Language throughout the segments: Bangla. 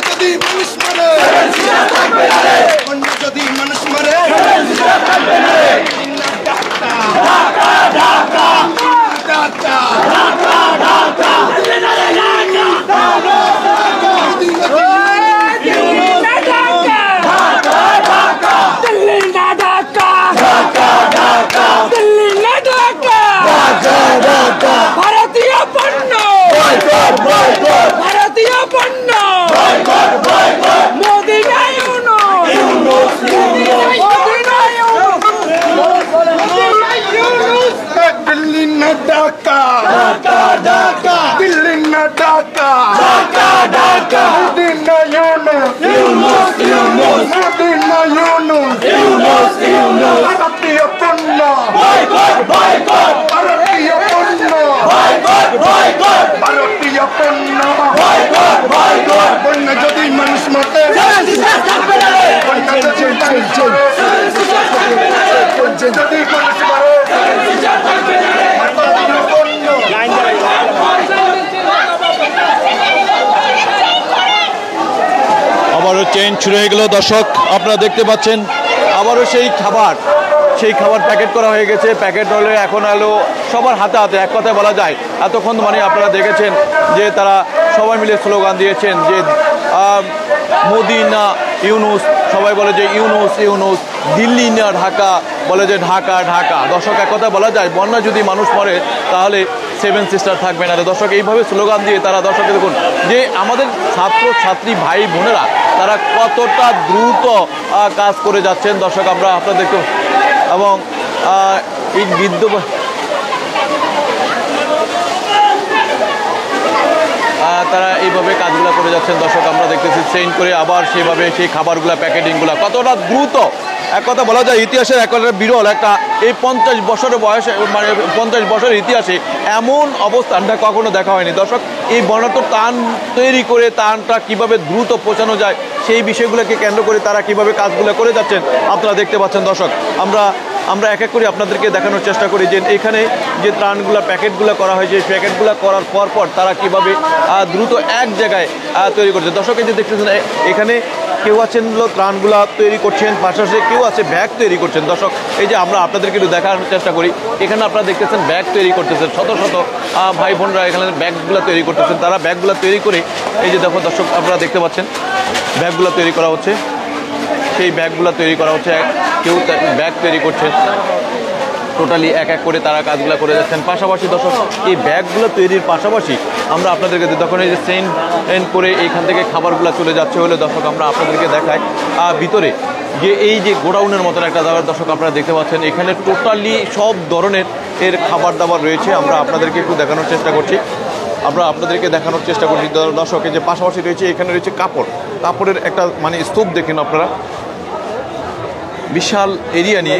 যদি মানুষ মরে যদি মানুষ মরে ভারতীয় পণ্য ভারতীয় পণ্য মোদি নাই দিল্লি না ঢাকা দিল্লি না ঢাকা মোদি না ইউনুস মোদি না ইউনুস ভারতীয় পণ্য ভারতীয় পণ্য ভারতীয় পণ্য বন্যা যদি মানুষ মতে বন্যা যদি মানুষ মরে যদি মানুষ মরে আবারও চেইন শুরু হয়ে গেল দর্শক, আপনারা দেখতে পাচ্ছেন আবারও সেই খাবার প্যাকেট করা হয়ে গেছে। প্যাকেট হলে এখন এলো সবার হাতে হাতে, এক কথায় বলা যায় এতক্ষণ মানে আপনারা দেখেছেন যে তারা সবাই মিলে স্লোগান দিয়েছেন যে মোদি না ইউনুস, সবাই বলে যে ইউনুস ইউনুস, দিল্লি না ঢাকা বলে যে ঢাকা ঢাকা। দর্শক এক কথা বলা যায় বন্যা যদি মানুষ মরে তাহলে সেভেন সিস্টার থাকবে না। দর্শক এইভাবে স্লোগান দিয়ে তারা দর্শক দেখুন যে আমাদের ছাত্র ছাত্রী ভাই বোনেরা তারা কতটা দ্রুত কাজ করে যাচ্ছেন। দর্শক আমরা আপনাদের দেখতে এবং এই বৃদ্ধ তারা এইভাবে কাজগুলো করে যাচ্ছেন। দর্শক আমরা দেখতেছি চেইন করে আবার সেভাবে সেই খাবারগুলো প্যাকেটিংগুলো কতটা দ্রুত, এক কথা বলা যায় ইতিহাসের একটা বিরল একটা এই 50 বছরের বয়সে মানে 50 বছরের ইতিহাসে এমন অবস্থানটা কখনো দেখা হয়নি। দর্শক এই বর্ণাঢ্য টান তৈরি করে টানটা কিভাবে দ্রুত পৌঁছানো যায় সেই বিষয়গুলোকে কেন্দ্র করে তারা কিভাবে কাজগুলো করে যাচ্ছেন আপনারা দেখতে পাচ্ছেন। দর্শক আমরা এক এক করে আপনাদেরকে দেখানোর চেষ্টা করি যে এখানে যে ত্রাণগুলো প্যাকেটগুলো করা হয়েছে সেই প্যাকেটগুলো করার পর তারা কিভাবে দ্রুত এক জায়গায় তৈরি করছে। দর্শক এই যে দেখতেছেন এখানে কেউ আছেন ত্রাণগুলা তৈরি করছেন, পাশাপাশি কেউ আছে ব্যাগ তৈরি করছেন। দর্শক এই যে আমরা আপনাদেরকে একটু দেখানোর চেষ্টা করি, এখানে আপনারা দেখতেছেন ব্যাগ তৈরি করতেছেন, শত শত ভাই বোনরা এখানে ব্যাগগুলো তৈরি করতেছেন। তারা ব্যাগগুলো তৈরি করে এই যে দেখো দর্শক আপনারা দেখতে পাচ্ছেন ব্যাগগুলো তৈরি করা হচ্ছে, সেই ব্যাগগুলো তৈরি করা হচ্ছে, কেউ ব্যাগ তৈরি করছে, টোটালি এক এক করে তারা কাজগুলো করে যাচ্ছেন। পাশাপাশি দর্শক এই ব্যাগগুলো তৈরির পাশাপাশি আমরা আপনাদেরকে যখন এই যে চেইন করে এইখান থেকে খাবারগুলো চলে যাচ্ছে হলে দর্শক আমরা আপনাদেরকে দেখাই ভিতরে যে এই যে গোডাউনের মতন একটা জায়গার দর্শক আপনারা দেখতে পাচ্ছেন এখানে টোটালি সব ধরনের এর খাবার দাবার রয়েছে। আমরা আপনাদেরকে একটু দেখানোর চেষ্টা করছি দর্শক এই যে পাশাপাশি রয়েছে এখানে রয়েছে কাপড়ের একটা মানে স্তূপ দেখেন আপনারা, বিশাল এরিয়া নিয়ে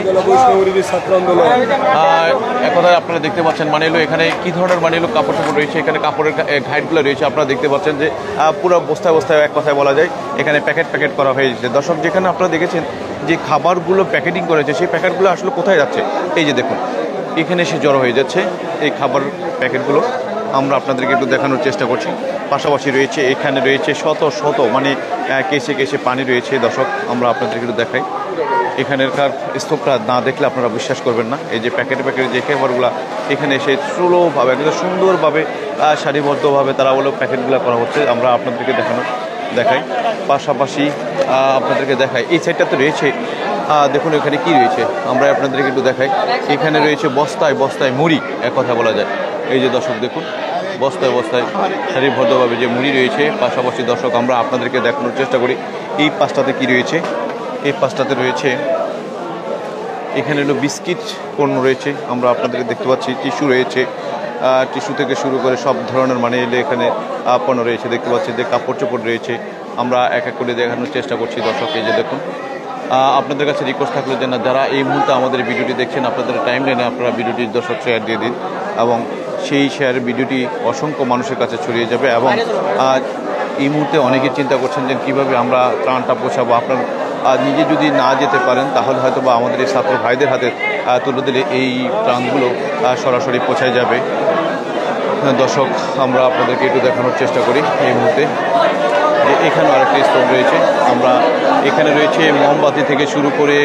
এক কথায় আপনারা দেখতে পাচ্ছেন মানে এলো এখানে কি ধরনের মানে এলো কাপড় রয়েছে, এখানে কাপড়ের ঘাইটগুলো রয়েছে। আপনারা দেখতে পাচ্ছেন যে পুরো বস্তায় এক কথায় বলা যায় এখানে প্যাকেট করা হয়েছে। দর্শক যেখানে আপনারা দেখেছেন যে খাবারগুলো প্যাকেটিং করেছে সেই প্যাকেটগুলো আসলে কোথায় যাচ্ছে এই যে দেখুন এখানে এসে জড়ো হয়ে যাচ্ছে এই খাবার প্যাকেটগুলো। আমরা আপনাদেরকে একটু দেখানোর চেষ্টা করছি। পাশাপাশি রয়েছে এখানে রয়েছে শত মানে কেসে পানি রয়েছে। দর্শক আমরা আপনাদেরকে একটু দেখাই, এখানেরকার স্তূপটা না দেখলে আপনারা বিশ্বাস করবেন না। এই যে প্যাকেটে যে খাবারগুলো এখানে এসে স্লোভাবে একদম সুন্দরভাবে সারিবদ্ধভাবে তারা বলে প্যাকেটগুলো করা হচ্ছে। আমরা আপনাদেরকে দেখাই পাশাপাশি আপনাদেরকে দেখাই এই সাইডটাতে রয়েছে দেখুন এখানে কি রয়েছে আমরা আপনাদেরকে একটু দেখাই। এখানে রয়েছে বস্তায় মুড়ি, এক কথা বলা যায় এই যে দর্শক দেখুন বস্তায় সারিবদ্ধভাবে যে মুড়ি রয়েছে। পাশাপাশি দর্শক আমরা আপনাদেরকে দেখানোর চেষ্টা করি এই পাশটাতে কি রয়েছে। এই পাশটাতে রয়েছে এখানে হলো বিস্কিট পণ্য রয়েছে, আমরা আপনাদেরকে দেখতে পাচ্ছি টিস্যু রয়েছে, টিস্যু থেকে শুরু করে সব ধরনের মানে এলে এখানে পণ্য রয়েছে দেখতে পাচ্ছি যে কাপড় চোপড় রয়েছে। আমরা এক এক করে দেখানোর চেষ্টা করছি দর্শক এই যে দেখুন। আপনাদের কাছে রিকোয়েস্ট থাকলো যে না যারা এই মুহূর্তে আমাদের ভিডিওটি দেখছেন আপনাদের টাইম লাইনে আপনারা ভিডিওটি দর্শক শেয়ার দিয়ে দিন এবং সেই শেয়ারের ভিডিওটি অসংখ্য মানুষের কাছে ছড়িয়ে যাবে। এবং এই মুহূর্তে অনেকে চিন্তা করছেন যে কীভাবে আমরা ত্রাণটা পৌঁছাবো। আপনার নিজে যদি না যেতে পারেন তাহলে হয়তো বা আমাদের এই ছাত্র ভাইদের হাতে তুলে দিলে এই ত্রাণগুলো সরাসরি পৌঁছায় যাবে। দর্শক আমরা আপনাদেরকে একটু দেখানোর চেষ্টা করি এই মুহূর্তে যে এখানেও আরেকটা স্টোর রয়েছে। আমরা এখানে রয়েছে মোমবাতি থেকে শুরু করে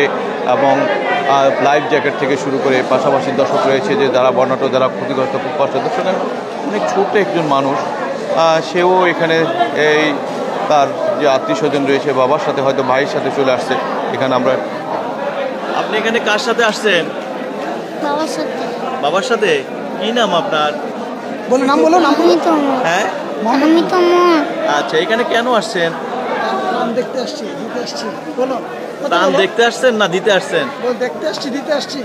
এবং লাইফ জ্যাকেট থেকে শুরু করে, পাশাপাশি দর্শক রয়েছে যে যারা বর্ণাঢ্য, যারা ক্ষতিগ্রস্ত, খুব কষ্ট। দর্শক অনেক ছোট্ট একজন মানুষ, সেও এখানে এই তার যে আত্মীয় স্বজন রয়েছে, বাবার সাথে হয়তো ভাইয়ের সাথে চলে আসছে এখানে। আমরা আপনি এখানে কার সাথে আসছেন? বাবার সাথে। বাবার সাথে? কি নাম আপনার? বলো নাম, বলো নাম। হ্যাঁ, আমি তো আচ্ছা, এখানে কেন আসছেন? নাম দেখতে আসছি, দিতে আসছি। বলো দান দেখতে আসছেন না দিতে আসছেন? দেখতে আসছি, দিতে আসছি।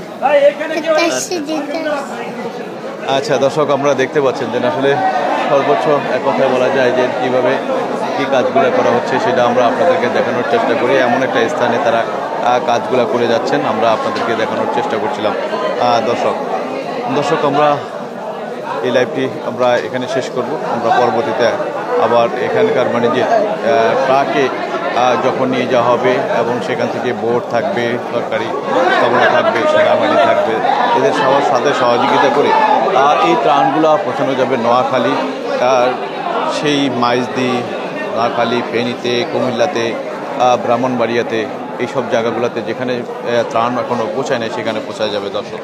দেখতে আসছি, দিতে আসছি। আচ্ছা দর্শক, আমরা দেখতে পাচ্ছেন যে আসলে সর্বোচ্চ এক কথায় বলা যায় যে কীভাবে কী কাজগুলো করা হচ্ছে সেটা আমরা আপনাদেরকে দেখানোর চেষ্টা করি। এমন একটা স্থানে তারা কাজগুলো করে যাচ্ছেন, আমরা আপনাদেরকে দেখানোর চেষ্টা করছিলাম। দর্শক আমরা এই লাইভটি আমরা এখানে শেষ করব। আমরা পরবর্তীতে আবার এখানকার মানে যে ট্রাকে যখন নিয়ে যাওয়া হবে এবং সেখান থেকে বোট থাকবে, সরকারি স্থপনা থাকবে, সেনাবাহিনী থাকবে, এদের সবার সাথে সহযোগিতা করে এই ত্রাণগুলো পৌঁছানো যাবে নোয়াখালী, সেই মাইজদি, নোয়াখালী, ফেনীতে, কুমিল্লাতে, ব্রাহ্মণবাড়িয়াতে, এইসব জায়গাগুলোতে যেখানে ত্রাণ এখনও পৌঁছায় না সেখানে পৌঁছায় যাবে দর্শক।